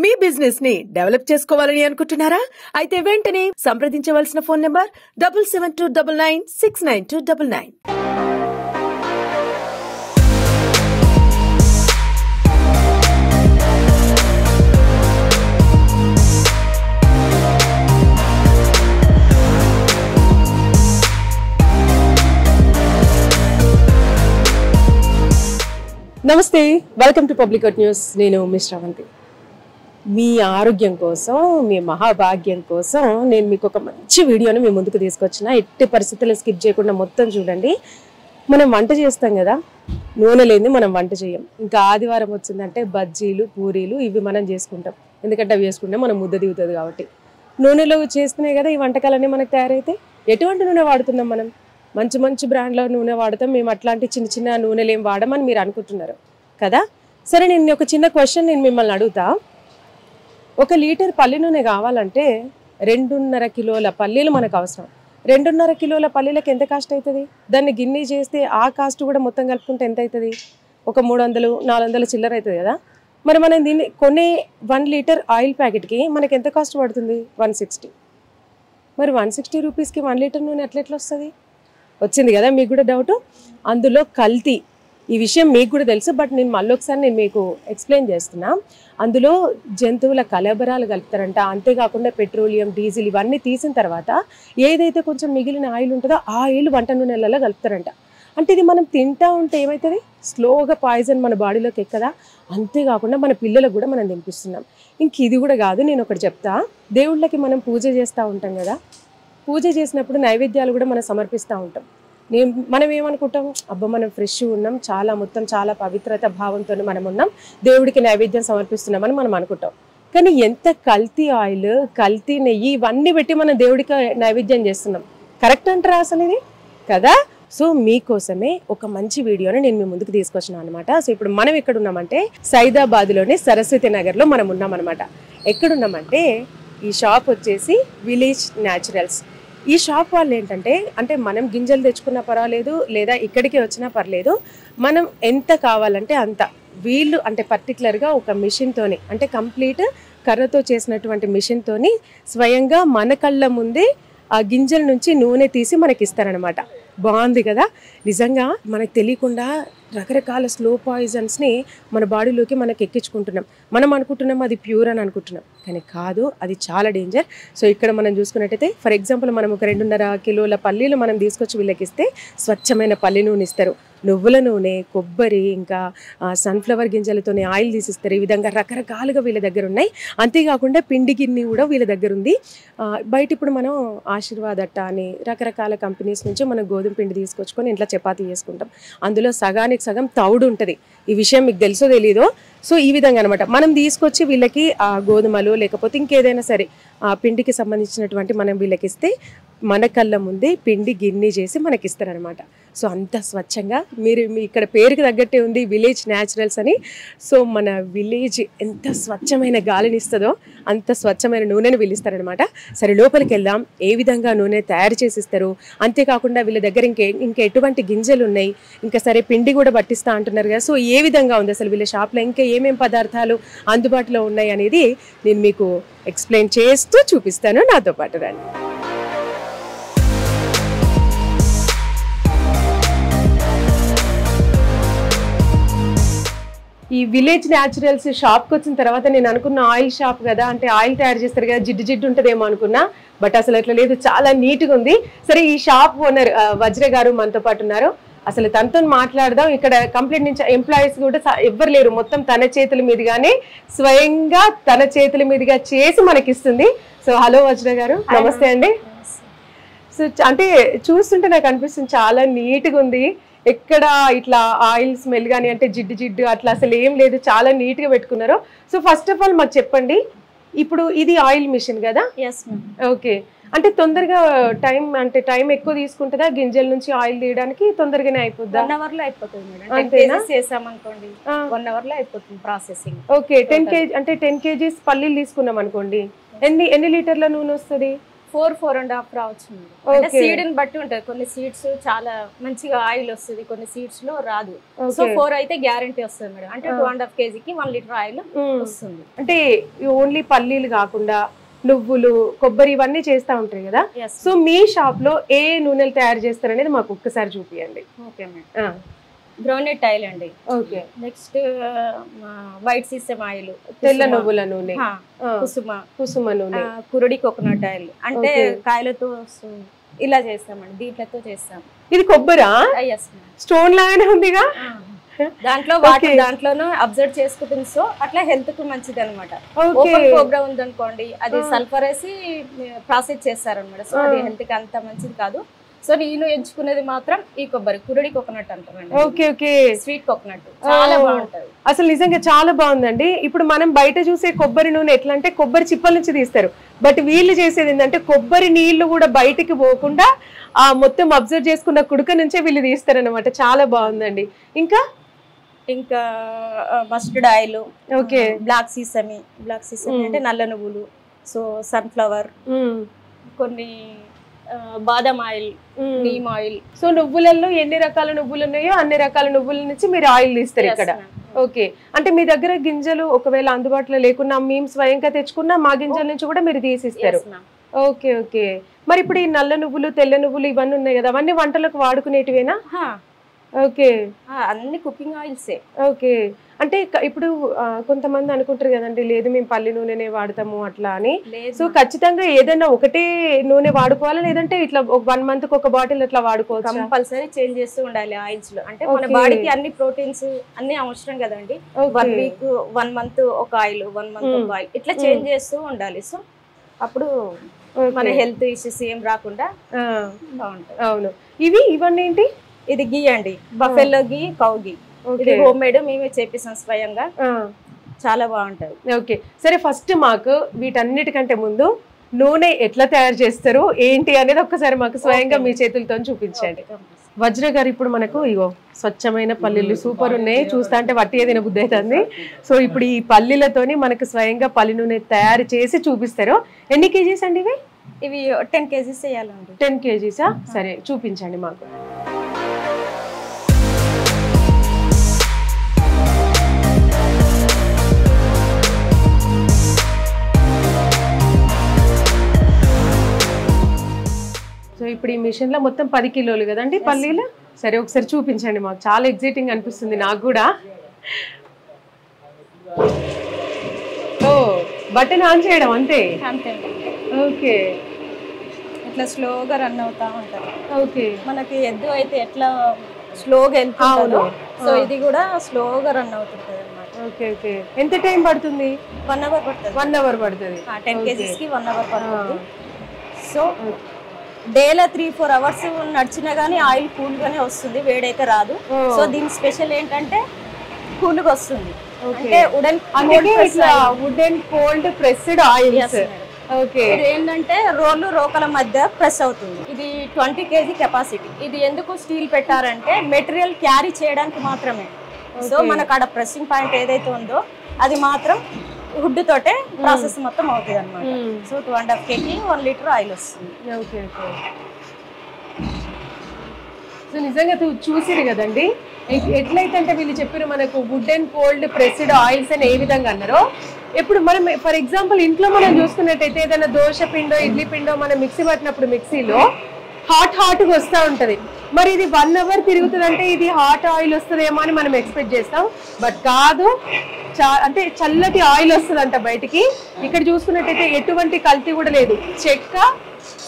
మీ business ని develop చేసుకోవాలని అనుకుంటున్నారా? అయితే వెంటనే సంప్రదించవలసిన ఫోన్ నంబర్ 7729969299. నమస్తే, వెల్కమ్ టు పబ్లిక్ న్యూస్. నేను మిస్ శ్రవంతి. మీ ఆరోగ్యం కోసం, మీ మహాభాగ్యం కోసం నేను మీకు ఒక మంచి వీడియోని మీ ముందుకు తీసుకొచ్చిన. ఎట్టి పరిస్థితుల్లో స్కిప్ చేయకుండా మొత్తం చూడండి. మనం వంట చేస్తాం కదా, నూనె లేని మనం వంట చేయం. ఇంకా ఆదివారం వచ్చిందంటే బజ్జీలు, పూరీలు ఇవి మనం చేసుకుంటాం. ఎందుకంటే అవి చేసుకుంటే మనం ముద్ద దిగుతుంది కాబట్టి. నూనెలో చేస్తున్నాయి కదా ఈ వంటకాలన్నీ మనకు తయారైతే. ఎటువంటి నూనె వాడుతున్నాం మనం? మంచి మంచి బ్రాండ్లో నూనె వాడతాం. మేము అట్లాంటి చిన్న చిన్న నూనెలు ఏం వాడమని మీరు అనుకుంటున్నారు కదా. సరే, నేను ఒక చిన్న క్వశ్చన్ నేను మిమ్మల్ని అడుగుతా. 1 లీటర్ పల్లి నూనె కావాలంటే 2.5 కిలోల పల్లీలు మనకు అవసరం. 2.5 కిలోల పల్లీలకు ఎంత కాస్ట్ అవుతుంది? దాన్ని గిన్నె చేస్తే ఆ కాస్ట్ కూడా మొత్తం కలుపుకుంటే ఎంత అవుతుంది? ఒక 300-400 చిల్లర అవుతుంది కదా. మరి మనం దీన్ని కొనే 1 లీటర్ ఆయిల్ ప్యాకెట్కి మనకి ఎంత కాస్ట్ పడుతుంది? 160. మరి 160 రూపీస్కి 1 లీటర్ నూనె ఎట్లా వస్తుంది? వచ్చింది కదా మీకు కూడా డౌట్. అందులో కల్తీ, ఈ విషయం మీకు కూడా తెలుసు, బట్ నేను మళ్ళీ ఒకసారి మీకు ఎక్స్ప్లెయిన్ చేస్తున్నా. అందులో జంతువుల కలబరాలు కలుపుతారంట. అంతేకాకుండా పెట్రోలియం, డీజిల్ ఇవన్నీ తీసిన తర్వాత ఏదైతే కొంచెం మిగిలిన ఆయిల్ ఉంటుందో ఆ ఆయిల్ వంట నూనెలలో కలుపుతారంట. అంటే ఇది మనం తింటా ఉంటే ఏమవుతుంది? స్లోగా పాయిజన్ మన బాడీలోకి ఎక్కదా. అంతేకాకుండా మన పిల్లలకు కూడా మనం తినిపిస్తున్నాం. ఇంక ఇది కూడా కాదు, నేను ఒకటి చెప్తా. దేవుళ్ళకి మనం పూజ చేస్తూ ఉంటాం కదా, పూజ చేసినప్పుడు నైవేద్యాలు కూడా మనం సమర్పిస్తూ ఉంటాం. మనం ఏమనుకుంటాం? అబ్బా మనం ఫ్రెష్ ఉన్నాం, చాలా పవిత్రత భావంతో మనం ఉన్నాం, దేవుడికి నైవేద్యం సమర్పిస్తున్నామని మనం అనుకుంటాం. కానీ ఎంత కల్తీ ఆయిల్, కల్తీ నెయ్యి ఇవన్నీ పెట్టి మనం దేవుడికి నైవేద్యం చేస్తున్నాం. కరెక్ట్ అంటారా అసలు ఇది? కదా. సో మీకోసమే ఒక మంచి వీడియోని నేను మీ ముందుకు తీసుకొచ్చినాను అనమాట. సో ఇప్పుడు మనం ఎక్కడ ఉన్నామంటే సైదాబాద్లోని సరస్వతి నగర్లో మనం ఉన్నామన్నమాట. ఎక్కడున్నామంటే ఈ షాప్ వచ్చేసి విలేజ్ న్యాచురల్స్. ఈ షాప్ వాళ్ళు ఏంటంటే, అంటే మనం గింజలు తెచ్చుకున్నా పర్వాలేదు, లేదా ఇక్కడికి వచ్చినా పర్లేదు, మనం ఎంత కావాలంటే అంత. వీళ్ళు అంటే పర్టికులర్గా ఒక మిషన్తోని, అంటే కంప్లీట్ కర్రతో చేసినటువంటి మిషన్తోని స్వయంగా మన కళ్ళ ముందే ఆ గింజల నుంచి నూనె తీసి మనకి ఇస్తారనమాట. బాగుంది కదా. నిజంగా మనకు తెలియకుండా రకరకాల స్లో పాయిజన్స్ని మన బాడీలోకి మనకి ఎక్కించుకుంటున్నాం. మనం అనుకుంటున్నాం అది ప్యూర్ అని అనుకుంటున్నాం, కానీ కాదు, అది చాలా డేంజర్. సో ఇక్కడ మనం చూసుకున్నట్టయితే ఫర్ ఎగ్జాంపుల్ మనం ఒక 2.5 కిలోల పల్లీలు మనం తీసుకొచ్చి వీళ్ళకి ఇస్తే స్వచ్ఛమైన పల్లి నూనె ఇస్తారు. నువ్వుల నూనె, కొబ్బరి, ఇంకా సన్ఫ్లవర్ గింజలతోనే ఆయిల్ తీసిస్తారు. ఈ విధంగా రకరకాలుగా వీళ్ళ దగ్గర ఉన్నాయి. అంతేకాకుండా పిండి గిన్నె కూడా వీళ్ళ దగ్గర ఉంది. బయట ఇప్పుడు మనం ఆశీర్వాద్ అట్ట అని రకరకాల కంపెనీస్ నుంచి మనం గోధుమ పిండి తీసుకొచ్చుకొని ఇంట్లో చపాతీ చేసుకుంటాం. అందులో సగానికి సగం తౌడు ఉంటుంది. ఈ విషయం మీకు తెలుసో తెలీదో. సో ఈ విధంగా అనమాట మనం తీసుకొచ్చి వీళ్ళకి ఆ గోధుమలు లేకపోతే ఇంకేదైనా సరే ఆ పిండికి సంబంధించినటువంటి మనం వీళ్ళకి ఇస్తే మన కళ్ళ ముందే పిండి గిన్నె చేసి మనకి ఇస్తారనమాట. సో అంత స్వచ్ఛంగా మీరు ఇక్కడ పేరుకి తగ్గట్టే ఉంది విలేజ్ న్యాచురల్స్ అని. సో మన విలేజ్ ఎంత స్వచ్ఛమైన గాలిని ఇస్తుందో అంత స్వచ్ఛమైన నూనెను వీళ్ళిస్తారనమాట. సరే లోపలికి వెళ్దాం, ఏ విధంగా నూనె తయారు చేసి ఇస్తారు, అంతేకాకుండా వీళ్ళ దగ్గర ఇంకా ఎటువంటి గింజలు ఉన్నాయి, ఇంకా సరే పిండి కూడా పట్టిస్తా అంటున్నారు కదా. సో ఏ విధంగా ఉంది అసలు వీళ్ళ షాప్లో, ఇంకా ఏమేం పదార్థాలు అందుబాటులో ఉన్నాయి అనేది నేను మీకు ఎక్స్ప్లెయిన్ చేస్తూ చూపిస్తాను. నాతో పాటు రండి. ఈ విలేజ్ న్యాచురల్స్ షాప్కి వచ్చిన తర్వాత నేను అనుకున్న ఆయిల్ షాప్ కదా, అంటే ఆయిల్ తయారు చేస్తారు కదా, జిడ్డు ఉంటుందేమో అనుకున్నా, బట్ అసలు అట్లా లేదు, చాలా నీట్గా ఉంది. సరే ఈ షాప్ ఓనర్ వజ్ర గారు మనతో పాటు ఉన్నారు. అసలు తనతో మాట్లాడదాం. ఇక్కడ కంప్లీట్ నుంచి ఎంప్లాయీస్ కూడా ఎవ్వరు లేరు, మొత్తం తన చేతుల మీదుగానే స్వయంగా తన చేతుల మీదుగా చేసి మనకిస్తుంది. సో హలో వజ్ర గారు, నమస్తే అండి. సో అంటే చూస్తుంటే నాకు అనిపిస్తుంది చాలా నీట్గా ఉంది. ఎక్కడ ఇట్లా ఆయిల్ స్మెల్ కానీ అంటే జిడ్డు అట్లా అసలు ఏం లేదు, చాలా నీట్గా పెట్టుకున్నారు. సో ఫస్ట్ ఆఫ్ ఆల్ మాకు చెప్పండి, ఇప్పుడు ఇది ఆయిల్ మిషన్ కదా? ఓకే. అంటే తొందరగా టైం ఎక్కువ తీసుకుంటుందా గింజల నుంచి ఆయిల్ తీయడానికి? తొందరగానే అయిపోద్దా? 1 అవర్ లో అయిపోతుంది మేడం. 10 కేజీస్ చేసామనుకోండి 1 అవర్ లో అయిపోతుంది ప్రాసెసింగ్. ఓకే. 10 kg అంటే 10 kgs పల్లీలు తీసుకున్నాం అనుకోండి, ఎన్ని లీటర్ల నూనె వస్తుంది? 4.5 రావచ్చు. అంటే సీడ్ ని బట్టి ఉంటది. కొన్ని సీడ్స్ చాలా మంచిగా ఆయిల్ వస్తుంది, కొన్ని సీడ్స్ లో రాదు. సో 4 అయితే గ్యారంటీ వస్తుంది మేడం. అంటే 2.5 kgకి 1 లీటర్ ఆయిల్ వస్తుంది. అంటే ఓన్లీ పల్లీలు కాకుండా నువ్వులు, కొబ్బరి ఇవన్నీ చేస్తా ఉంటాయి కదా. సో మీ షాప్ లో ఏ నూనెలు తయారు చేస్తారు అనేది మాకు ఒక్కసారి చూపియండి. Okay madam. గ్రౌండ్నట్ ఆయిల్ అండి. Okay. Next white sesame oil, తెల్ల నువ్వుల నూనె, కుసుమ నూనె, కురుడి కోకోనట్ ఆయిల్. అంటే కాయలతో ఇలా చేస్తామండి, దీంట్లతో చేస్తాం. ఇది కొబ్బరా? స్టోన్ లాగానే ఉందిగా. దాంట్లో వాటర్ దాంట్లోనూ అబ్జర్వ్ చేసుకుంటుంది. సో అట్లా హెల్త్ కు మంచిది అనమాట. ఓపెన్ కోబ్రా ఉందనుకోండి, అది సల్ఫర్ వేసి ప్రాసెస్ చేస్తారనమాట. సో అది హెల్త్ కి అంత మంచిది కాదు. సో నేను ఎంచుకునేది మాత్రం ఈ కొబ్బరి, కురుడి కోకోనట్ అంటారండి. Okay okay. స్వీట్ కోకోనట్ చాలా బాగుంటది. అసలు నిజంగా చాలా బాగుందండి. ఇప్పుడు మనం బయట చూసే కొబ్బరి నూనె ఎట్లా అంటే కొబ్బరి చిప్పల నుంచి తీస్తారు. బట్ వీళ్ళు చేసేది ఏంటంటే కొబ్బరి నీళ్లు కూడా బయటికి పోకుండా ఆ మొత్తం అబ్జర్వ్ చేసుకున్న కుడుక నుంచే వీళ్ళు తీస్తారనమాట. చాలా బాగుందండి. ఇంకా ఇంకా మస్టర్డ్ ఆయిల్, ఓకే, బ్లాక్ సీసమి అంటే నల్ల నువ్వులు, సో సన్ఫ్లవర్, కొన్ని బాదం ఆయిల్, నీమ్ ఆయిల్. సో నువ్వులలో ఎన్ని రకాల నువ్వులు ఉన్నాయో అన్ని రకాల నువ్వుల నుంచి మీరు ఆయిల్ తీస్తారు ఇక్కడ. ఓకే. అంటే మీ దగ్గర గింజలు ఒకవేళ అందుబాటులో లేకున్నా మేము స్వయంగా తెచ్చుకున్నా మా గింజల నుంచి కూడా మీరు తీసిస్తారు. Okay okay. మరి ఇప్పుడు ఈ నల్ల నువ్వులు, తెల్ల నువ్వులు ఇవన్నీ ఉన్నాయి కదా, అవన్నీ వంటలకు వాడుకునేటివేనా? ఓకే. అన్ని కుకింగ్ ఆయిల్సే. ఓకే. అంటే ఇప్పుడు కొంతమంది అనుకుంటారు కదండి, లేదు మేము పల్లి నూనెనే వాడతాము అట్లా అని. సో ఖచ్చితంగా ఏదైనా ఒకటే నూనె వాడుకోవాలా, లేదంటే ఇట్లా 1 month ఒక బాటిల్ అట్లా వాడుకోవచ్చు? కంపల్సరీ చేంజ్ చేస్తూ ఉండాలి ఆయిల్స్ లో. అంటే మన బాడీకి అన్ని ప్రోటీన్స్ అన్ని అవసరం కదండి. 1 week 1 month ఒక ఆయిల్, 1 month ఒక ఆయిల్, ఇట్లా చేంజ్ చేస్తూ ఉండాలి. సో అప్పుడు మన హెల్త్ ఇష్యూస్ ఏం రాకుండా బాగుంటుంది. అవును. ఇవన్నీ ఏంటి? ఇది గీ అండి, బఫెల్లో గీ, కౌ గీ. ఇది హోమ్ మేడ్, మేమే చేపిస్తాం స్వయంగా. చాలా బాగుంటది. ఓకే. సరే, ఫస్ట్ మాకు వీటన్నిటికంటే ముందు నూనె ఎట్లా తయారు చేస్తారు ఏంటి అనేది ఒక్కసారి మాకు స్వయంగా మీ చేతులతో చూపించండి. వజ్ర గారు, ఇప్పుడు మనకు ఇగో స్వచ్ఛమైన పల్లీలు సూపర్ ఉన్నాయి. చూస్తా అంటే వట్టిగా తినబుద్ధి అవుతుంది. సో ఇప్పుడు ఈ పల్లీలతోని మనకు స్వయంగా పల్లి నూనె తయారు చేసి చూపిస్తారు. ఎన్ని కేజీస్ అండి ఇవి? ఇవి 10 kgs వేయాలండి. 10 kgsా? సరే, చూపించండి మాకు. సో ఇప్పుడు ఈ మిషన్ లో మొత్తం 10 కిలోలు కదండి పల్లీలు. సరే, ఒకసారి చూపించండి మాకు. చాలా ఎగ్జైటింగ్ అనిపిస్తుంది నాకు కూడా. ఓ, బటన్ ఆన్ చేయడం అంతే. ఓకే. ఇట్లా స్లోగా రన్ అవుతా ఉంటారు. ఓకే. మనకి ఎద్దు అయితే ఎట్లా స్లోగా వెళ్తుందో, సో ఇది కూడా స్లోగా రన్ అవుతుంటది అన్నమాట. Okay okay. ఎంత టైం పడుతుంది? 1 hour పడుతుంది. 1 hour పడుతుంది. 10 kgs కి 1 hour పడుతుంది. సో డేలో 3-4 hours నడిచినా గానీ ఆయిల్ కూల్ గానే వస్తుంది, వేడైతే రాదు. సో దీని స్పెషల్ ఏంటంటే కూల్ గా వస్తుంది. అంటే wooden cold pressed oils. Okay. ఇది ఏంటంటే రోకల మధ్య ప్రెస్ అవుతుంది. ఇది 20 kg కెపాసిటీ. ఇది ఎందుకు స్టీల్ పెట్టారంటే మెటీరియల్ క్యారీ చేయడానికి మాత్రమే. సో మనకు ఆడ ప్రెస్సింగ్ పాయింట్ ఏదైతే ఉందో అది మాత్రం వుడ్ తోటే ప్రాసెస్ మొత్తం అవుతుంది అనమాట. సో 2.5 kg 1 లీటర్ ఆయిల్ వస్తుంది. Okay okay. సో నిజంగా చూసిరు కదండి ఎట్లయితే అంటే వీళ్ళు చెప్పారు మనకు wood and cold pressed oils అని ఏ విధంగా అన్నారో. ఇప్పుడు మనం ఫర్ ఎగ్జాంపుల్ ఇంట్లో మనం చూసుకున్నట్టయితే ఏదైనా దోశ పిండో ఇడ్లీ పిండో మనం మిక్సీ పట్టినప్పుడు మిక్సీలో హాట్గా వస్తూ ఉంటుంది. మరి ఇది 1 hour తిరుగుతుంది అంటే ఇది హాట్ ఆయిల్ వస్తుందేమో అని మనం ఎక్స్పెక్ట్ చేస్తాం. బట్ కాదు, అంటే చల్లటి ఆయిల్ వస్తుందంట బయటికి. ఇక్కడ చూసుకున్నట్టయితే ఎటువంటి కల్తీ కూడా లేదు. చెక్క,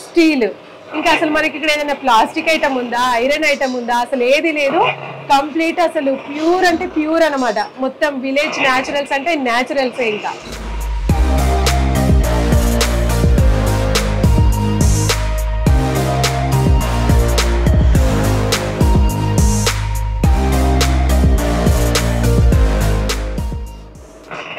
స్టీల్, ఇంకా అసలు మనకి ఇక్కడ ఏదైనా ప్లాస్టిక్ ఐటమ్ ఉందా, ఐరన్ ఐటమ్ ఉందా, అసలు ఏది లేదు. కంప్లీట్ అసలు ప్యూర్ అంటే ప్యూర్ అనమాట. మొత్తం విలేజ్ న్యాచురల్స్ అంటే న్యాచురల్సే. ఇంకా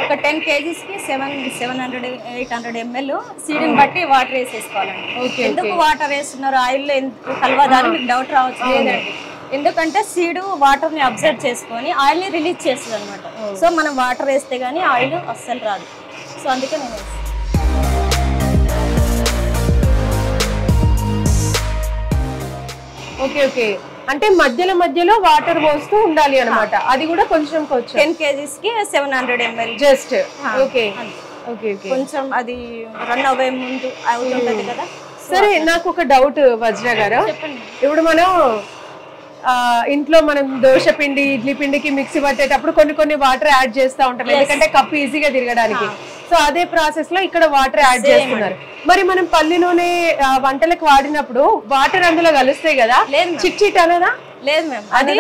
ఒక 10 kgs కి 700-800 ml సీడ్ని బట్టి వాటర్ వేసేసుకోవాలండి. ఎందుకు వాటర్ వేస్తున్నారు ఆయిల్లో కలవదాని మీకు డౌట్ రావచ్చు. లేదండి, ఎందుకంటే సీడ్ వాటర్ ని అబ్జర్వ్ చేసుకొని ఆయిల్ ని రిలీజ్ చేస్తుంది అనమాట. సో మనం వాటర్ వేస్తే గానీ ఆయిల్ అస్సలు రాదు. సో అందుకే నేను ఓకే ఓకే, అంటే మధ్యలో వాటర్ పోస్తూ ఉండాలి అన్నమాట. అది కూడా కొంచెం 10 kgs కి 700 ml just. Okay okay okay, కొంచెం అది రన్ అవే ముందు అవుతుంటది కదా. సరే, నాకు ఒక డౌట్ వజ్ర గారు, ఇప్పుడు మనం ఇంట్లో మనం దోశ పిండి ఇడ్లీ పిండికి మిక్సీ పట్టేటప్పుడు కొన్ని వాటర్ యాడ్ చేస్తూ ఉంటాం, ఎందుకంటే కప్పు ఈజీగా తిరగడానికి. సో అదే ప్రాసెస్ లో ఇక్కడ వాటర్ యాడ్ చేస్తున్నారు. మరి మనం పల్లి నూనె వంటలకు వాడినప్పుడు వాటర్ అందులో కలుస్తాయి కదా, చిట్ అనదా? లేదు మ్యామ్, అది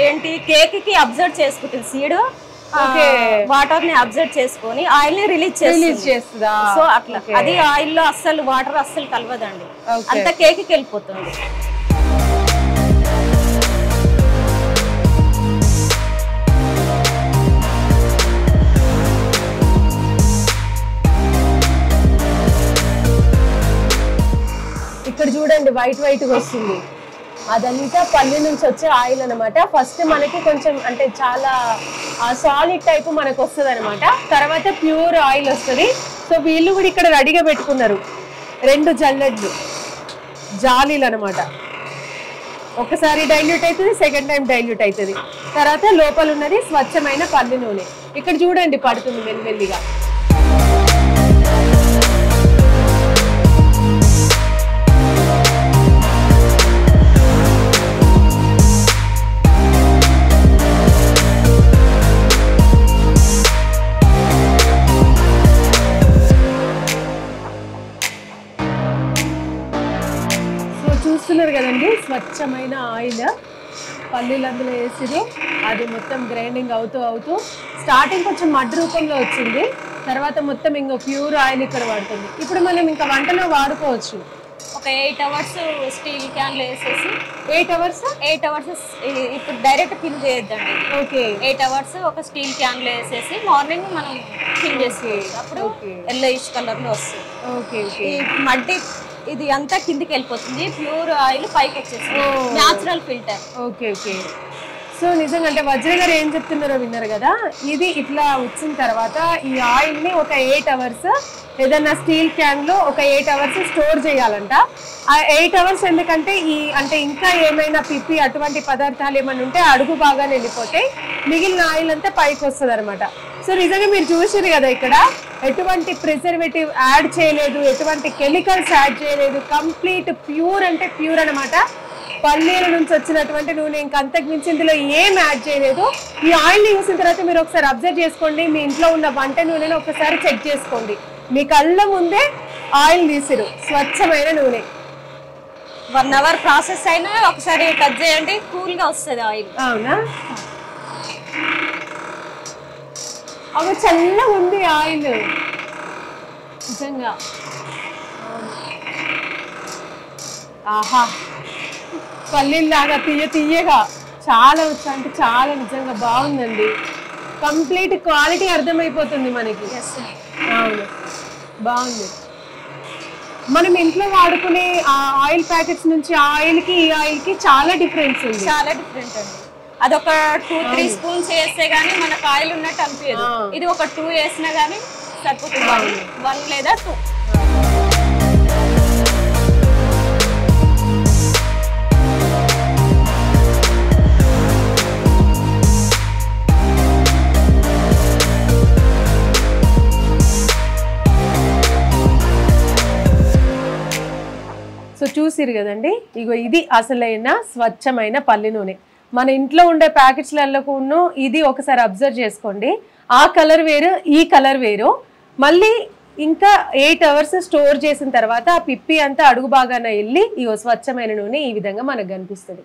ఏంటి కేక్ కి అబ్జర్వ్ చేసుకుంటుంది సీడ్, వాటర్ ని అబ్జర్వ్ చేసుకొని ఆయిల్ ని రిలీజ్ చేస్తుందా? సో అట్లా అది ఆయిల్ లో అస్సలు వాటర్ అస్సలు కలవదండి, అంత కేక్ కి వెళ్ళిపోతుంది. ఇక్కడ చూడండి వైట్ వస్తుంది, అదంతా పల్లి నుంచి వచ్చే ఆయిల్ అనమాట. ఫస్ట్ మనకి కొంచెం అంటే చాలా సాలిడ్ టైప్ మనకు వస్తుంది అనమాట, తర్వాత ప్యూర్ ఆయిల్ వస్తుంది. సో వీళ్ళు కూడా ఇక్కడ రెడీగా పెట్టుకున్నారు 2 జాలీలు అనమాట. ఒకసారి డైల్యూట్ అవుతుంది, సెకండ్ టైం డైల్యూట్ అవుతుంది, తర్వాత లోపల ఉన్నది స్వచ్ఛమైన పల్లి నూనె. ఇక్కడ చూడండి పడుతుంది మెల్లిమెల్లిగా. చూస్తున్నారు కదండి, స్వచ్ఛమైన ఆయిల్ పల్లీలు అందులో వేసిరు. అది మొత్తం గ్రైండింగ్ అవుతూ స్టార్టింగ్ కొంచెం మడ్ రూపంలో వచ్చింది, తర్వాత మొత్తం ఇంకా ప్యూర్ ఆయిల్ ఇక్కడ పడుతుంది. ఇప్పుడు మనం ఇంకా వంటలో వాడుకోవచ్చు. ఒక 8 hours స్టీల్ క్యాన్లో వేసేసి 8 hours ఇప్పుడు డైరెక్ట్ ఫిల్ చేయొద్దండి. ఓకే, 8 hours ఒక స్టీల్ క్యాన్లో వేసేసి మార్నింగ్ మనం ఫిల్ చేసుకోవచ్చు, అప్పుడు yellowish కలర్ లో వస్తుంది. ఓకే ఓకే, మడ్డి ఇది అంతా కిందికి వెళ్ళిపోతుంది, ప్యూర్ ఆయిల్ పైకి వచ్చేస్తుంది, natural filter. Okay okay. So నిజంగా అంటే వజ్ర గారు ఏం చెప్తున్నారో విన్నారు కదా, ఇది ఇట్లా వచ్చిన తర్వాత ఈ ఆయిల్ ని ఒక 8 hours ఏదన్నా స్టీల్ క్యాన్ లో ఒక 8 hours స్టోర్ చేయాలంట. ఆ 8 hours ఎందుకంటే అంటే ఇంకా ఏమైనా పిప్పి అటువంటి పదార్థాలు ఏమైనా ఉంటే అడుగు బాగా వెళ్ళిపోతాయి, మిగిలిన ఆయిల్ అంతా పైకి వస్తుంది అనమాట. సో నిజంగా మీరు చూసారు కదా, ఇక్కడ ఎటువంటి ప్రిజర్వేటివ్ యాడ్ చేయలేదు, ఎటువంటి కెమికల్స్ యాడ్ చేయలేదు, కంప్లీట్ ప్యూర్ అంటే ప్యూర్ అనమాట. పల్లీల నుంచి వచ్చినటువంటి నూనె, ఇంకా అంతకు మించి ఇందులో ఏం యాడ్ చేయలేదు. ఈ ఆయిల్ని చూసిన తర్వాత మీరు ఒకసారి అబ్జర్వ్ చేసుకోండి, మీ ఇంట్లో ఉన్న వంట నూనెను ఒకసారి చెక్ చేసుకోండి. మీ కళ్ళ ముందే ఆయిల్ తీసిరు, స్వచ్ఛమైన నూనె. 1 hour ప్రాసెస్ అయినా ఒకసారి టచ్ చేయండి, కూల్ గా వస్తుంది ఆయిల్. అవునా, అవి చల్లగా ఉంది ఆయిల్ నిజంగా. ఆహా, పల్లీలాగా తీయగా చాలా వచ్చా అంటే చాలా నిజంగా బాగుందండి. కంప్లీట్ క్వాలిటీ అర్థమైపోతుంది మనకి. అవును, బాగుంది. మనం ఇంట్లో వాడుకునే ఆయిల్ ప్యాకెట్స్ నుంచి ఆ ఆయిల్ కి ఈ ఆయిల్ కి చాలా డిఫరెన్స్ ఉంది. చాలా డిఫరెంట్ అండి. అదొక 2-3 స్పూన్స్ వేస్తే గానీ మనకు ఆయిల్ ఉన్నట్టు అనిపించదు. ఇది ఒక 2 వేసినా గానీ సరిపోతుంది, 1 లేదా 2. సో చూసిరు కదండి, ఇగో ఇది అసలైన స్వచ్ఛమైన పల్లి నూనె. మన ఇంట్లో ఉండే ప్యాకెట్స్లలో ఇది ఒకసారి అబ్జర్వ్ చేసుకోండి, ఆ కలర్ వేరు ఈ కలర్ వేరు. మళ్ళీ ఇంకా 8 hours స్టోర్ చేసిన తర్వాత ఆ పిప్పి అంతా అడుగు బాగానే వెళ్ళి ఇగో స్వచ్ఛమైన నూనె ఈ విధంగా మనకు కనిపిస్తుంది.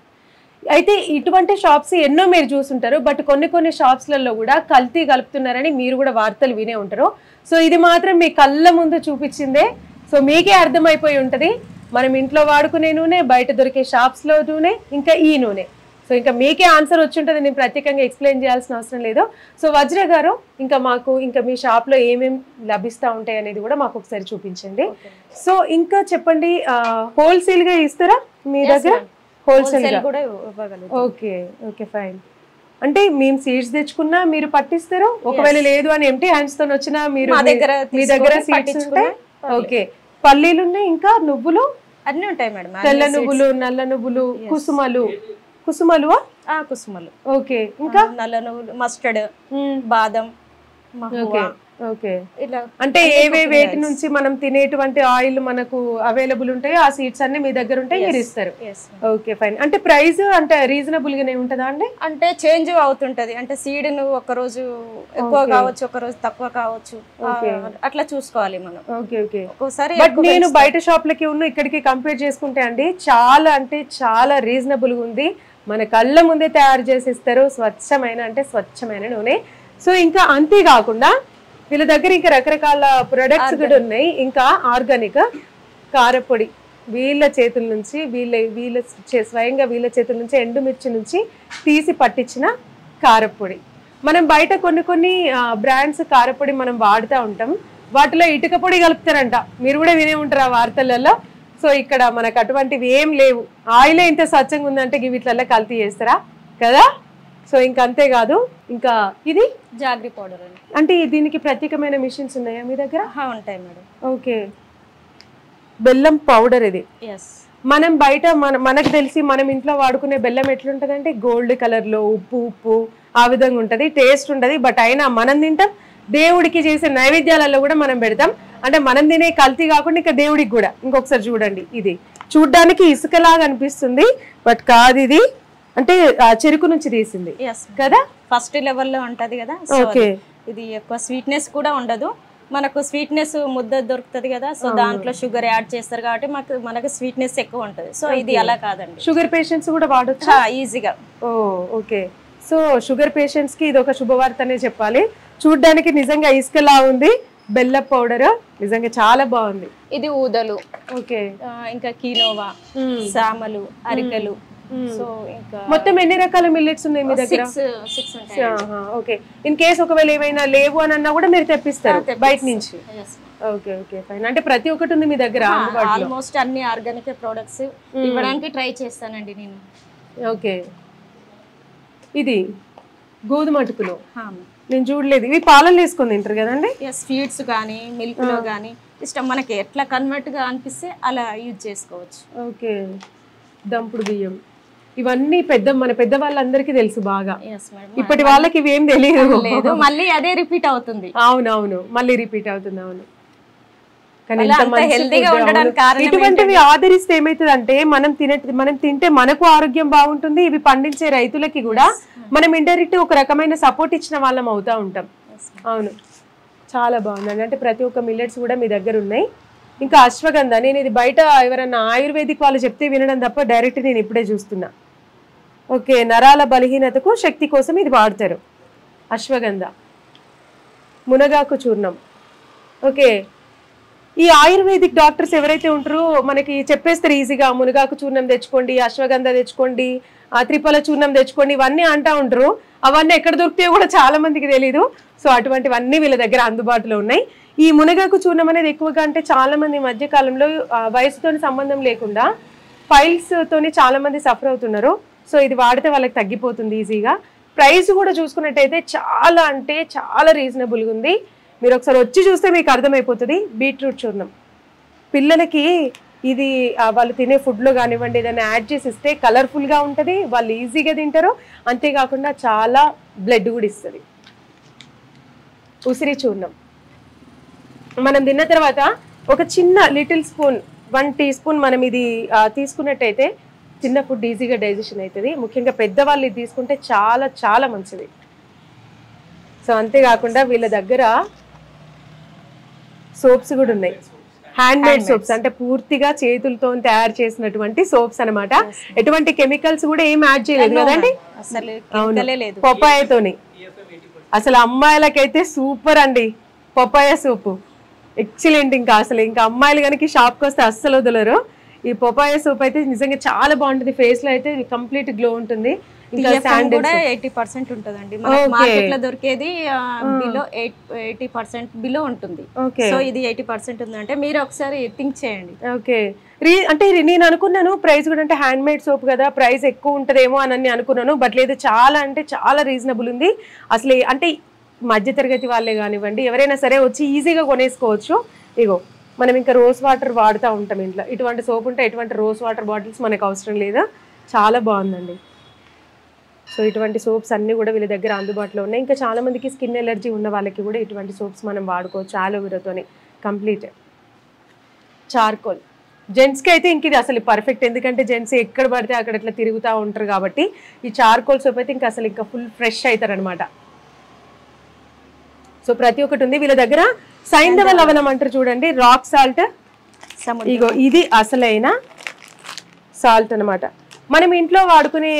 అయితే ఇటువంటి షాప్స్ ఎన్నో మీరు చూసుంటారు, బట్ కొన్ని షాప్స్లలో కూడా కల్తీ కలుపుతున్నారని మీరు కూడా వార్తలు వినే ఉంటారు. సో ఇది మాత్రం మీ కళ్ళ ముందు చూపించిందే, సో మీకే అర్థమైపోయి ఉంటుంది. మనం ఇంట్లో వాడుకునే నూనె, బయట దొరికే షాప్స్లో నూనె, ఇంకా ఈ నూనె. సో ఇంకా మీకే ఆన్సర్ వచ్చి ఉంటుంది, నేను ప్రత్యేకంగా ఎక్స్ప్లెయిన్ చేయాల్సిన అవసరం లేదు. సో వజ్ర గారు, ఇంకా మీ షాప్లో ఏమేమి లభిస్తూ ఉంటాయి అనేది కూడా మాకు ఒకసారి చూపించండి. సో ఇంకా చెప్పండి, హోల్సేల్గా ఇస్తారా మీ దగ్గర? హోల్సేల్ కూడా. Okay okay, fine. అంటే మేము సీడ్స్ తెచ్చుకున్నా మీరు పట్టిస్తారు, ఒకవేళ లేదు అని ఎంటీ హ్యాండ్స్ తో వచ్చినా మీరు మీ దగ్గర సీడ్స్ ఉంటాయి. ఓకే, పల్లీలు ఉన్నాయి, ఇంకా నువ్వులు అన్ని ఉంటాయి మేడం. తెల్ల నువ్వులు, నల్ల నువ్వులు, కుసుమలు. కుసుమలు కుసుమలు. ఓకే. ఇంకా నల్ల నువ్వులు, మస్టర్డ్, బాదం, మహువా. ఓకే. ఇలా అంటే వేటి నుంచి మనం తినేటువంటి ఆయిల్ మనకు అవైలబుల్ ఉంటాయి, ఆ సీడ్స్ అన్ని మీ దగ్గర ఉంటాయి, మీరు ఇస్తారు. Okay fine. అంటే ప్రైస్ అంటే రీజనబుల్ గానే ఉంటుందా అండి? అంటే చేంజ్ అవుతుంటది. అంటే సీడ్ నువ్వు ఒక రోజు ఎక్కువ కావచ్చు, ఒక రోజు తక్కువ కావచ్చు, అట్లా చూసుకోవాలి మనం. Okay okay. ఒక్కోసారి బట్ నేను బయట షాప్లకి ఇక్కడికి కంపేర్ చేసుకుంటే అండి చాలా అంటే చాలా రీజనబుల్ గా ఉంది. మన కళ్ళ ముందే తయారు చేసి ఇస్తారు, స్వచ్ఛమైన నూనె. సో ఇంకా అంతేకాకుండా వీళ్ళ దగ్గర ఇంకా రకరకాల ప్రొడక్ట్స్ కూడా ఉన్నాయి. ఇంకా ఆర్గానిక్ కారపొడి వీళ్ళ చేతుల నుంచి స్వయంగా వీళ్ళ చేతుల నుంచి ఎండుమిర్చి నుంచి తీసి పట్టించిన కారపొడి. మనం బయట కొన్ని బ్రాండ్స్ కారపొడి మనం వాడుతూ ఉంటాం, వాటిలో ఇటుక పొడి కలుపుతారంట, మీరు కూడా వినే ఉంటారు ఆ వార్తలలో. సో ఇక్కడ మనకు అటువంటివి ఏం లేవు. ఆయిలే ఇంత స్వచ్ఛంగా ఉందంటే వీటిలలో కల్తీ చేస్తారా కదా. సో ఇంకా అంతేకాదు, ఇంకా ఇది జాగ్రీ పౌడర్ అండి. అంటే దీనికి ప్రత్యేకమైన మిషన్స్ ఉన్నాయా మీ దగ్గర? ఉంటాయి మేడం. ఓకే. బెల్లం పౌడర్ ఇది. మనం బయట మనకు తెలిసి మనం ఇంట్లో వాడుకునే బెల్లం ఎట్లుంటది అంటే గోల్డ్ కలర్ లో ఉప్పు ఆ విధంగా ఉంటది, టేస్ట్ ఉంటది. బట్ అయినా మనం తింటాం, దేవుడికి చేసే నైవేద్యాలలో కూడా మనం పెడతాం. అంటే మనం తినే కల్తీ కాకుండా ఇంకా దేవుడికి కూడా. ఇంకొకసారి చూడండి, ఇది చూడ్డానికి ఇసుకలాగా అనిపిస్తుంది, బట్ కాదు, ఇది అంటే చెరుకు నుంచి తీసింది కదా, ఫస్ట్ లెవెల్లో ఉంటది కదా. ఇది ఎక్కువ స్వీట్నెస్ కూడా ఉండదు, మనకు స్వీట్నెస్ ముద్ద దొరుకుతుంది కదా. సో దాంట్లో షుగర్ యాడ్ చేస్తారు కాబట్టి మనకు స్వీట్నెస్ ఎక్కువ ఉంటది. సో ఇది అలా కాదండి, షుగర్ పేషెంట్స్ కూడా వాడొచ్చు ఈజీగా. ఓకే. సో షుగర్ పేషెంట్స్ కి ఇది ఒక శుభవార్త అనే చెప్పాలి. చూడ్డానికి నిజంగా ఇసుకలా ఉంది. బెల్లం పౌడర్ నిజంగా చాలా బాగుంది. ఇది ఊదలు, ఓకే, ఇంకా కీనోవా, సామలు, అరికెలు. సో ఇంకా మొత్తం ఎన్ని రకాల మిల్లెట్స్ ఉన్నాయి మీ దగ్గర? 6 ఉంటాయి. ఓకే. ఇన్ కేస్ ఒకవేళ ఏమైనా లేవు అని అన్నా కూడా మీరు తెప్పిస్తారు బయట నుంచి? Okay okay fine. అంటే ప్రతి ఒక్కటి ఉంది మీ దగ్గర? ఆల్మోస్ట్ అన్ని ఆర్గానిక్ ప్రొడక్ట్స్ ఇవ్వడానికి ట్రై చేస్తానండి నేను. ఓకే. ఇది గోధుమ అటుకులు నేను చూడలేదు, ఇవి పాలలు వేసుకొని తింటారు కదండి? స్వీట్స్ కానీ మిల్క్ లో కానీ ఇష్టం మనకి ఎట్లా కన్వర్ట్ గా అనిపిస్తే అలా యూజ్ చేసుకోవచ్చు. ఓకే. దంపుడు బియ్యం ఇవన్నీ మన పెద్ద వాళ్ళందరికీ తెలుసు బాగా. ఇప్పటి వాళ్ళకి ఇవి ఏం తెలియదు, మళ్ళీ అదే రిపీట్ అవుతుంది. అవునవును, మళ్ళీ రిపీట్ అవుతుంది. అవును. కానీ ఇటువంటివి ఆదరిస్తే ఏమైతుంది అంటే మనం తింటే మనకు ఆరోగ్యం బాగుంటుంది, ఇవి పండించే రైతులకి కూడా మనం ఇండైరెక్ట్ ఒక రకమైన సపోర్ట్ ఇచ్చిన వాళ్ళం అవుతా ఉంటాం. అవును, చాలా బాగుందండి. అంటే ప్రతి ఒక్క మిల్లెట్స్ కూడా మీ దగ్గర ఉన్నాయి. ఇంకా అశ్వగంధ, నేను ఇది బయట ఎవరన్నా ఆయుర్వేదిక్ వాళ్ళు చెప్తే వినడం తప్ప డైరెక్ట్ నేను ఇప్పుడే చూస్తున్నా. ఓకే. నరాల బలహీనతకు శక్తి కోసం ఇది వాడతారు. అశ్వగంధ, మునగాకు చూర్ణం. ఓకే. ఈ ఆయుర్వేదిక్ డాక్టర్స్ ఎవరైతే ఉంటారో మనకి చెప్పేస్తారు ఈజీగా, మునగాకు చూర్ణం తెచ్చుకోండి, అశ్వగంధ తెచ్చుకోండి, త్రిఫల చూర్ణం తెచ్చుకోండి, ఇవన్నీ అంటా ఉంటారు. అవన్నీ ఎక్కడ దొరుకుతాయో కూడా చాలా మందికి తెలీదు. సో అటువంటివన్నీ వీళ్ళ దగ్గర అందుబాటులో ఉన్నాయి. ఈ మునగాకు చూర్ణం అనేది ఎక్కువగా అంటే చాలా మంది మధ్య కాలంలో వయసుతో సంబంధం లేకుండా ఫైల్స్ తోని చాలా మంది సఫర్ అవుతున్నారు. సో ఇది వాడితే వాళ్ళకి తగ్గిపోతుంది ఈజీగా. ప్రైస్ కూడా చూసుకున్నట్టయితే చాలా అంటే చాలా రీజనబుల్గా ఉంది. మీరు ఒకసారి వచ్చి చూస్తే మీకు అర్థమైపోతుంది. బీట్రూట్ చూర్ణం పిల్లలకి ఇది వాళ్ళు తినే ఫుడ్లో కానివ్వండి ఏదైనా యాడ్ చేసి ఇస్తే కలర్ఫుల్గా ఉంటుంది, వాళ్ళు ఈజీగా తింటారు. అంతేకాకుండా చాలా బ్లడ్ కూడా ఇస్తుంది. ఉసిరి చూర్ణం మనం తిన్న తర్వాత ఒక చిన్న లిటిల్ స్పూన్ 1 టీ స్పూన్ మనం ఇది తీసుకున్నట్టయితే చిన్న ఫుడ్ ఈజీగా డైజెషన్ అవుతుంది. ముఖ్యంగా పెద్దవాళ్ళు ఇది తీసుకుంటే చాలా చాలా మంచిది. సో అంతేకాకుండా వీళ్ళ దగ్గర సోప్స్ కూడా ఉన్నాయి, హ్యాండ్ మేడ్ సోప్స్, అంటే పూర్తిగా చేతులతో తయారు చేసినటువంటి సోప్స్ అనమాట. ఎటువంటి కెమికల్స్ కూడా ఏం యాడ్ చేయలేదు కదండి. పపాయతోని అసలు అమ్మాయిలకైతే సూపర్ అండి పపాయ సోపు, ఎక్సలెంట్. ఇంకా అమ్మాయిలు కనుక షాప్కి వస్తే అస్సలు వదలరు. ఈ పపాయ సోప్ అయితే నిజంగా చాలా బాగుంటుంది, ఫేస్ లో అయితే కంప్లీట్ గ్లో ఉంటుంది. ఇంకా శాండిల్ కూడా 80% ఉంటుందండి. మనకి మార్కెట్ లో దొరికేది బిలో 80% బిలో ఉంటుంది. సో ఇది 80% ఉందంటే మీరు ఒకసారి థింక్ చేయండి. ఓకే. అంటే నేను అనుకున్నాను ప్రైస్ కూడా అంటే హ్యాండ్ మేడ్ సోప్ కదా ప్రైస్ ఎక్కువ ఉంటుందేమో అని అనుకున్నాను, బట్ లేదు, చాలా అంటే చాలా రీజనబుల్ ఉంది. అసలు అంటే మధ్యతరగతి వాళ్ళే కానివ్వండి ఎవరైనా సరే వచ్చి ఈజీగా కొనేసుకోవచ్చు. ఇగో మనం ఇంకా రోజ్ వాటర్ వాడుతూ ఉంటాం ఇంట్లో. ఇటువంటి సోప్ ఉంటే ఎటువంటి రోజ్ వాటర్ బాటిల్స్ మనకు అవసరం లేదా. చాలా బాగుందండి. సో ఇటువంటి సోప్స్ అన్నీ కూడా వీళ్ళ దగ్గర అందుబాటులో ఉన్నాయి. ఇంకా చాలామందికి స్కిన్ ఎలర్జీ ఉన్న వాళ్ళకి కూడా ఇటువంటి సోప్స్ మనం వాడుకోవచ్చు అలోవెరాతోని కంప్లీట్. చార్కోల్ జెంట్స్కి అయితే ఇంక ఇది అసలు పర్ఫెక్ట్, ఎందుకంటే జెంట్స్ ఎక్కడ పడితే అక్కడ ఇట్లా తిరుగుతూ ఉంటారు కాబట్టి ఈ చార్కోల్ సోప్ అయితే ఇంకా అసలు ఇంకా ఫుల్ ఫ్రెష్ అవుతారు అనమాట. సో ప్రతి ఒక్కటి ఉంది వీళ్ళ దగ్గర. సైంధవ లవణం అంటారు చూడండి, రాక్ సాల్ట్. ఇగో ఇది అసలైన సాల్ట్ అనమాట. మనం ఇంట్లో వాడుకునే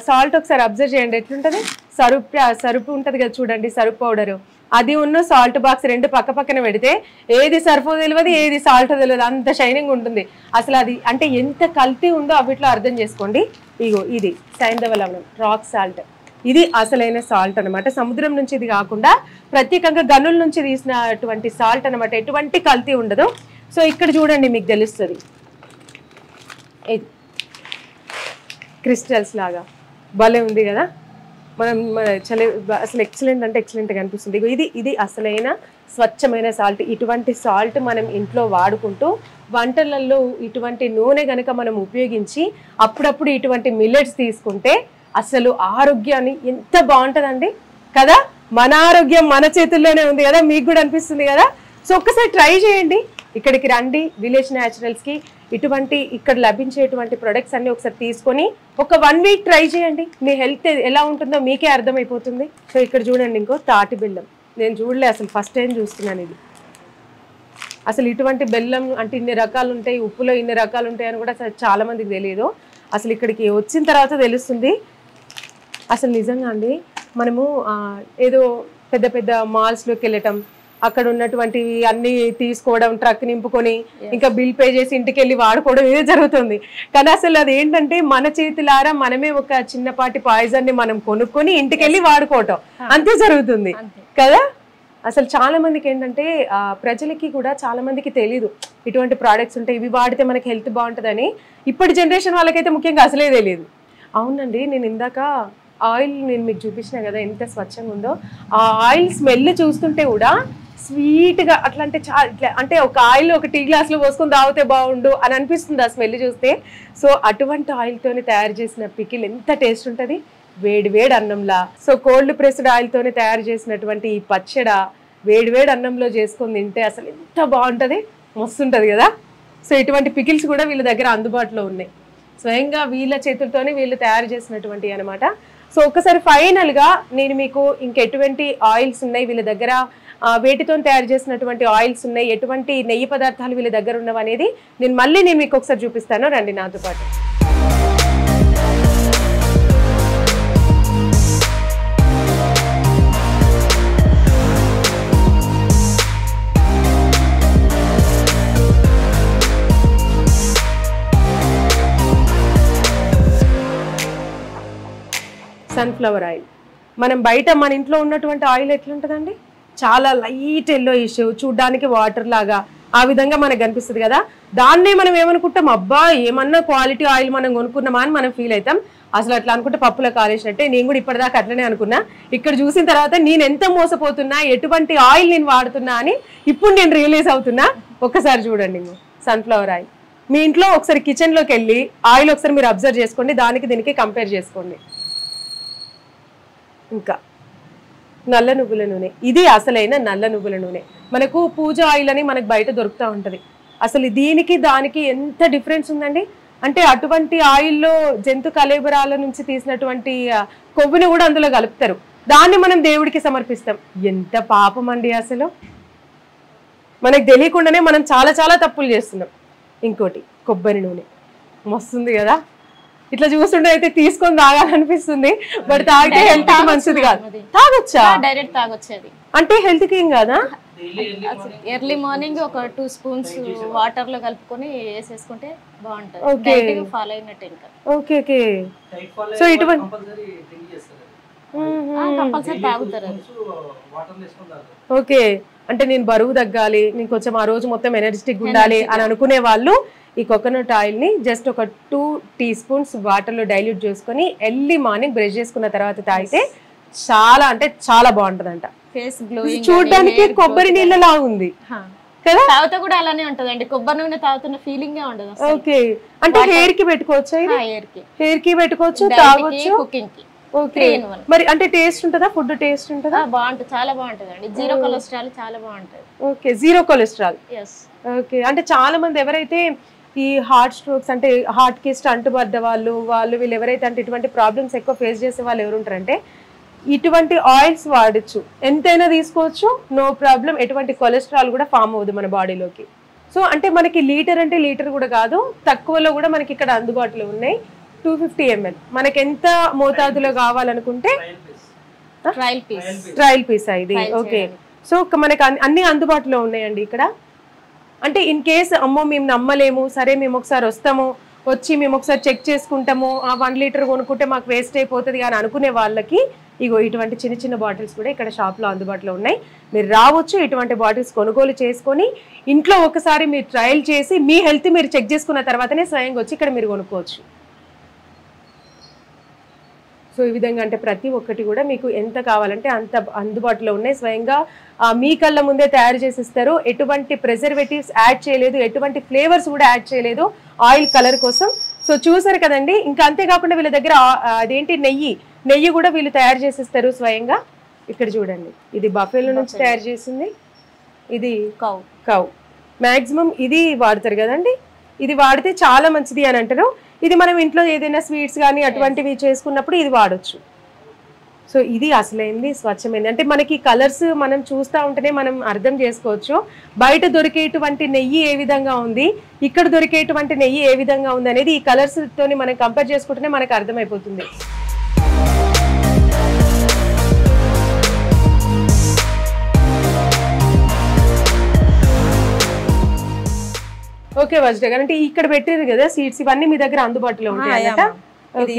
సాల్ట్ ఒకసారి అబ్జర్వ్ చేయండి ఎట్లుంటుంది. సరుపు ఉంటుంది కదా చూడండి, సరుపు పౌడరు, అది ఉన్న సాల్ట్ బాక్స్ రెండు పక్క పక్కన పెడితే ఏది సర్ఫో తెలియదు, ఏది సాల్ట్ తెలియదు, అంత షైనింగ్ ఉంటుంది. అసలు అది అంటే ఎంత కల్తీ ఉందో అవిట్లో అర్థం చేసుకోండి. ఇగో ఇది సైంధవ లవణం, రాక్ సాల్ట్. ఇది అసలైన సాల్ట్ అనమాట. సముద్రం నుంచి ఇది కాకుండా ప్రత్యేకంగా గనుల నుంచి తీసినటువంటి సాల్ట్ అనమాట. ఎటువంటి కల్తీ ఉండదు. సో ఇక్కడ చూడండి మీకు తెలుస్తుంది. ఇది క్రిస్టల్స్ లాగా భలే ఉంది కదా. మనం అసలు ఎక్సలెంట్ అంటే ఎక్సలెంట్గా అనిపిస్తుంది. ఇది అసలైన స్వచ్ఛమైన సాల్ట్. ఇటువంటి సాల్ట్ మనం ఇంట్లో వాడుకుంటూ వంటలలో ఇటువంటి నూనె కనుక మనం ఉపయోగించి అప్పుడప్పుడు ఇటువంటి మిల్లెట్స్ తీసుకుంటే అసలు ఆరోగ్యాన్ని ఎంత బాగుంటుందండి కదా. మన ఆరోగ్యం మన చేతుల్లోనే ఉంది కదా, మీకు కూడా అనిపిస్తుంది కదా. సో ఒక్కసారి ట్రై చేయండి, ఇక్కడికి రండి విలేజ్ న్యాచురల్స్కి. ఇటువంటి ఇక్కడ లభించేటువంటి ప్రొడక్ట్స్ అన్ని ఒకసారి తీసుకొని ఒక 1 వీక్ ట్రై చేయండి. మీ హెల్త్ ఎలా ఉంటుందో మీకే అర్థమైపోతుంది. సో ఇక్కడ చూడండి ఇంకో తాటి బెల్లం. నేను చూడలే అసలు, ఫస్ట్ టైం చూస్తున్నాను ఇది. అసలు ఇటువంటి బెల్లం అంటే ఇన్ని రకాలు ఉంటాయి, ఉప్పులో ఇన్ని రకాలు ఉంటాయి అని కూడా చాలా మందికి తెలియదు. అసలు ఇక్కడికి వచ్చిన తర్వాత తెలుస్తుంది. అసలు నిజంగా అండి మనము ఏదో పెద్ద పెద్ద మాల్స్లోకి వెళ్ళటం, అక్కడ ఉన్నటువంటివి అన్ని తీసుకోవడం, ట్రక్ నింపుకొని ఇంకా బిల్ పే చేసి ఇంటికి వెళ్ళి వాడుకోవడం ఇదే జరుగుతుంది. కానీ అసలు అది ఏంటంటే మన చేతులారా మనమే ఒక చిన్నపాటి పాయిజన్ ని మనం కొనుక్కొని ఇంటికి వెళ్ళి వాడుకోవటం అంతే జరుగుతుంది కదా. అసలు చాలా మందికి ఏంటంటే ప్రజలకి కూడా చాలా మందికి తెలీదు ఇటువంటి ప్రోడక్ట్స్ ఉంటాయి, ఇవి వాడితే మనకి హెల్త్ బాగుంటుందని. ఇప్పటి జనరేషన్ వాళ్ళకైతే ముఖ్యంగా అసలే తెలియదు. అవునండి, నేను ఇందాక ఆయిల్ నేను మీకు చూపించిన కదా ఎంత స్వచ్ఛంగా ఉందో. ఆ ఆయిల్ స్మెల్ చూస్తుంటే కూడా స్వీట్గా అట్లా అంటే అంటే ఒక ఆయిల్ ఒక టీ గ్లాస్లో పోసుకొని తాగితే బాగుండు అని అనిపిస్తుంది ఆ స్మెల్ చూస్తే. సో అటువంటి ఆయిల్తోనే తయారు చేసిన పికిల్ ఎంత టేస్ట్ ఉంటుంది, వేడి వేడి అన్నంలా. సో కోల్డ్ ప్రెస్డ్ ఆయిల్తోనే తయారు చేసినటువంటి ఈ పచ్చడ వేడి వేడి అన్నంలో చేసుకొని తింటే అసలు ఎంత బాగుంటుంది, మస్తుంటుంది కదా. సో ఇటువంటి పికిల్స్ కూడా వీళ్ళ దగ్గర అందుబాటులో ఉన్నాయి. స్వయంగా వీళ్ళ చేతులతోనే వీళ్ళు తయారు చేసినటువంటివి అనమాట. సో ఒకసారి ఫైనల్గా నేను మీకు ఇంకెటువంటి ఆయిల్స్ ఉన్నాయి వీళ్ళ దగ్గర, వేటితో తయారు చేసినటువంటి ఆయిల్స్ ఉన్నాయి, ఎటువంటి నెయ్యి పదార్థాలు వీళ్ళ దగ్గర ఉన్నవి అనేది నేను మీకు ఒకసారి చూపిస్తాను. రండి నాతో పాటు. Sunflower oil. మనం బయట మన ఇంట్లో ఉన్నటువంటి ఆయిల్ ఎట్లుంటుందండి, చాలా లైట్ ఎల్లోయిష్, చూడ్డానికి వాటర్ లాగా ఆ విధంగా మనకు కనిపిస్తుంది కదా. దాన్నే మనం ఏమనుకుంటాం, అబ్బా ఏమన్నా క్వాలిటీ ఆయిల్ మనం కొనుక్కున్నామా అని మనం ఫీల్ అవుతాం. అసలు అట్లా అనుకుంటే పప్పులో కాలేసినట్టే. నేను కూడా ఇప్పటిదాకా అట్లనే అనుకున్నా. ఇక్కడ చూసిన తర్వాత నేను ఎంత మోసపోతున్నా, ఎటువంటి ఆయిల్ నేను వాడుతున్నా అని ఇప్పుడు నేను రియలైజ్ అవుతున్నా. ఒక్కసారి చూడండి సన్ఫ్లవర్ ఆయిల్. మీ ఇంట్లో ఒకసారి కిచెన్లోకి వెళ్ళి ఆయిల్ ఒకసారి మీరు అబ్జర్వ్ చేసుకోండి, దానికి దీనికి కంపేర్ చేసుకోండి. ఇంకా నల్ల నువ్వుల నూనె, ఇది అసలైన నల్ల నువ్వుల నూనె. మనకు పూజ ఆయిల్ అని మనకు బయట దొరుకుతూ ఉంటుంది. అసలు దీనికి దానికి ఎంత డిఫరెన్స్ ఉందండి. అంటే అటువంటి ఆయిల్లో జంతు కళేబరాల నుంచి తీసినటువంటి కొవ్వుని కూడా అందులో కలుపుతారు, దాన్ని మనం దేవుడికి సమర్పిస్తాం. ఎంత పాపం అండి అసలు, మనకు తెలియకుండానే మనం చాలా చాలా తప్పులు చేస్తున్నాం. ఇంకోటి కొబ్బరి నూనె, మస్తుంది కదా. ఇట్లా చూస్తుంటే అయితే తీసుకొని తాగాలనిపిస్తుంది, బట్ తాగితే హెల్త్ కి మంచిది కాదు. తాగొచ్చా? డైరెక్ట్ తాగొచ్చు. అది అంటే హెల్త్ కి ఏం కాదా? ఎర్లీ మార్నింగ్ ఒక 2 స్పూన్స్ వాటర్ లో కలుపుకొని వేసేసుకుంటే బాగుంటుంది. ఫాలో అయినట్టు ఇంకా. Okay okay. సో ఇటువంటి కంపల్సరీ తాగుతారు. ఓకే, అంటే నేను బరువు తగ్గాలి, నేను కొంచెం ఆ రోజు మొత్తం ఎనర్జెటిక్ ఉండాలి అని అనుకునే వాళ్ళు ఈ కోకోనట్ ఆయిల్ ని జస్ట్ ఒక 2 టీ స్పూన్స్ వాటర్ లో డైల్యూట్ చేసుకొని ఎర్లీ మార్నింగ్ బ్రష్ చేసుకున్న తర్వాత తాగితే చాలా అంటే చాలా బాగుంటదంట. ఫేస్ గ్లోయింగ్, చూడడానికి కొబ్బరి నీళ్ళలా ఉంది. కదా తాగితే కూడా అలానే ఉంటదండి, కొబ్బరి నూనె తాగుతున్న ఫీలింగ్ ఉండదు. ఓకే, అంటే హెయిర్ కి పెట్టుకోవచ్చు, హెయిర్ కి పెట్టుకోవచ్చు, తాగొచ్చు, కుకింగ్ కి. ఓకే, మరి అంటే టేస్ట్ ఉంటుందా, ఫుడ్ టేస్ట్ ఉంటుందా? బాగుంటుంది, చాలా బాగుంటది అండి, జీరో కొలెస్ట్రాల్, చాలా బాగుంటది. Okay, zero cholesterol. ఓకే, అంటే చాలా మంది ఎవరైతే ఈ హార్ట్ స్ట్రోక్స్ అంటే హార్ట్ కి అంటుబడ్డ వాళ్ళు వీళ్ళు ఎవరైతే అంటే ఇటువంటి ప్రాబ్లమ్స్ ఎక్కువ ఫేస్ చేసే వాళ్ళు ఎవరు ఉంటారంటే ఇటువంటి ఆయిల్స్ వాడచ్చు, ఎంతైనా తీసుకోవచ్చు, నో ప్రాబ్లం, ఎటువంటి కొలెస్ట్రాల్ కూడా ఫామ్ అవ్వదు మన బాడీలోకి. సో అంటే మనకి లీటర్ అంటే లీటర్ కూడా కాదు, తక్కువలో కూడా మనకి ఇక్కడ అందుబాటులో ఉన్నాయి. 250 ml మనకి ఎంత మోతాదులో కావాలనుకుంటే ట్రయల్ పీస్ ఇది. ఓకే, సో మనకి అన్ని అందుబాటులో ఉన్నాయండి ఇక్కడ. అంటే ఇన్ కేస్ అమ్మో మేము నమ్మలేము, సరే మేము ఒకసారి వస్తాము, వచ్చి మేము ఒకసారి చెక్ చేసుకుంటాము, ఆ 1 లీటర్ కొనుక్కుంటే మాకు వేస్ట్ అయిపోతుంది అని అనుకునే వాళ్ళకి ఇగో ఇటువంటి చిన్న చిన్న బాటిల్స్ కూడా ఇక్కడ షాప్లో అందుబాటులో ఉన్నాయి. మీరు రావచ్చు, ఇటువంటి బాటిల్స్ కొనుగోలు చేసుకొని ఇంట్లో ఒకసారి మీరు ట్రయల్ చేసి మీ హెల్త్ మీరు చెక్ చేసుకున్న తర్వాతనే స్వయంగా వచ్చి ఇక్కడ మీరు కొనుక్కోవచ్చు. సో ఈ విధంగా అంటే ప్రతి ఒక్కటి కూడా మీకు ఎంత కావాలంటే అంత అందుబాటులో ఉన్నాయి. స్వయంగా మీ కళ్ళ ముందే తయారు చేసి ఇస్తారు, ఎటువంటి ప్రిజర్వేటివ్స్ యాడ్ చేయలేదు, ఎటువంటి ఫ్లేవర్స్ కూడా యాడ్ చేయలేదు ఆయిల్ కలర్ కోసం. సో చూసారు కదండి. ఇంకా అంతేకాకుండా వీళ్ళ దగ్గర అదేంటి నెయ్యి కూడా వీళ్ళు తయారు చేసి ఇస్తారు స్వయంగా. ఇక్కడ చూడండి, ఇది బఫెలో నుంచి తయారు చేసింది, ఇది కౌ మ్యాక్సిమం ఇది వాడతారు కదండి, ఇది వాడితే చాలా మంచిది అని అంటారు. ఇది మనం ఇంట్లో ఏదైనా స్వీట్స్ కానీ అటువంటివి చేసుకున్నప్పుడు ఇది వాడచ్చు. సో ఇది అసలైంది స్వచ్ఛమైంది. అంటే మనకి కలర్స్ మనం చూస్తూ ఉంటేనే మనం అర్థం చేసుకోవచ్చు బయట దొరికేటువంటి నెయ్యి ఏ విధంగా ఉంది, ఇక్కడ దొరికేటువంటి నెయ్యి ఏ విధంగా ఉంది అనేది ఈ కలర్స్ తోని మనం కంపేర్ చేసుకుంటేనే మనకు అర్థమైపోతుంది. ఓకే వజ్ర గారు, అంటే ఇక్కడ పెట్టారు కదా సీడ్స్, ఇవన్నీ మీ దగ్గర అందుబాటులో ఉంటాయన్నమాట. ఇది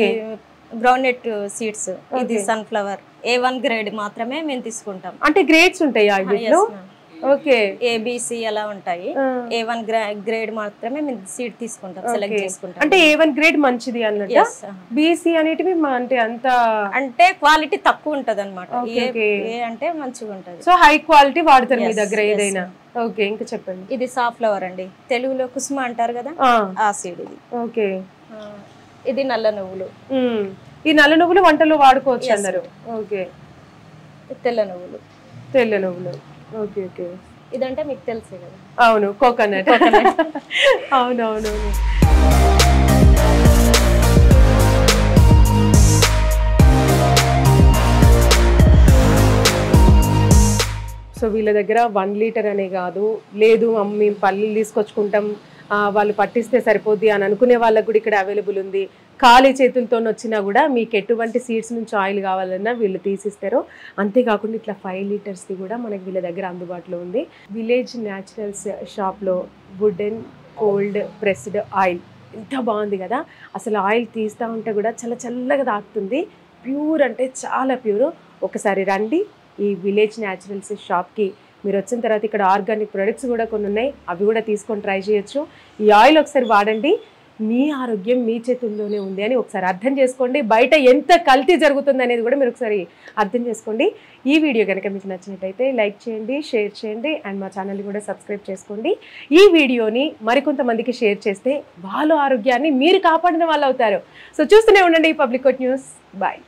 గ్రౌండ్నట్ సీడ్స్, ఇది సన్ఫ్లవర్ A1 గ్రేడ్ మాత్రమే మేము తీసుకుంటాం. అంటే గ్రేడ్స్ ఉంటాయా వీటిలో? ఓకే, ABC అలా ఉంటాయి. A1 గ్రేడ్ మాత్రమే మేము సీడ్ తీసుకుంటాం, సెలెక్ట్ చేసుకుంటాం. అంటే A1 గ్రేడ్ మంచిది అన్నట్టు, BC అనేటివి అంటే అంత అంటే క్వాలిటీ తక్కువ ఉంటది అన్నమాట. A అంటే మంచిగా ఉంటది. సో హై క్వాలిటీ వాడతారు మీ దగ్గర ఏదైనా. ఓకే, ఇంకా చెప్పండి. ఇది సాఫ్లవర్ అండి, తెలుగులో కుసుమ అంటారు కదా, ఆ సీడ్ ఇది. ఓకే, ఇది నల్ల నువ్వులు. ఈ నల్ల నువ్వులు వంటలో వాడుకోవచ్చు అన్నారు. ఓకే, తెల్ల నువ్వులు. ఓకే ఓకే, ఇదంటే మీకు తెలుసే కదా. అవును, కోకోనట్. అవునవునవును. సో వీళ్ళ దగ్గర 1 లీటర్ అనే కాదు, లేదు మేము పల్లీలు తీసుకొచ్చుకుంటాం, వాళ్ళు పట్టిస్తే సరిపోద్ది అని అనుకునే వాళ్ళకు కూడా ఇక్కడ అవైలబుల్ ఉంది. ఖాళీ చేతులతో వచ్చినా కూడా మీకు ఎటువంటి సీడ్స్ నుంచి ఆయిల్ కావాలన్నా వీళ్ళు తీసిస్తారు. అంతేకాకుండా ఇట్లా 5 లీటర్స్ది కూడా మనకి వీళ్ళ దగ్గర అందుబాటులో ఉంది. విలేజ్ న్యాచురల్స్ షాప్లో wood and cold pressed oil, ఎంత బాగుంది కదా. అసలు ఆయిల్ తీస్తూ ఉంటే కూడా చాలా చల్లగా తాకుతుంది, ప్యూర్ అంటే చాలా ప్యూర్. ఒకసారి రండి ఈ విలేజ్ న్యాచురల్స్ షాప్కి. మీరు వచ్చిన తర్వాత ఇక్కడ ఆర్గానిక్ ప్రొడక్ట్స్ కూడా కొన్ని ఉన్నాయి, అవి కూడా తీసుకొని ట్రై చేయొచ్చు. ఈ ఆయిల్ ఒకసారి వాడండి, మీ ఆరోగ్యం మీ చేతుల్లోనే ఉంది అని ఒకసారి అర్థం చేసుకోండి. బయట ఎంత కల్తీ జరుగుతుంది అనేది కూడా మీరు ఒకసారి అర్థం చేసుకోండి. ఈ వీడియో కనుక మీకు నచ్చినట్టయితే లైక్ చేయండి, షేర్ చేయండి, అండ్ మా ఛానల్ని కూడా సబ్స్క్రైబ్ చేసుకోండి. ఈ వీడియోని మరికొంతమందికి షేర్ చేస్తే వాళ్ళ ఆరోగ్యాన్ని మీరు కాపాడిన వాళ్ళు అవుతారు. సో చూస్తూనే ఉండండి పబ్లిక్ కోట్ న్యూస్. బాయ్.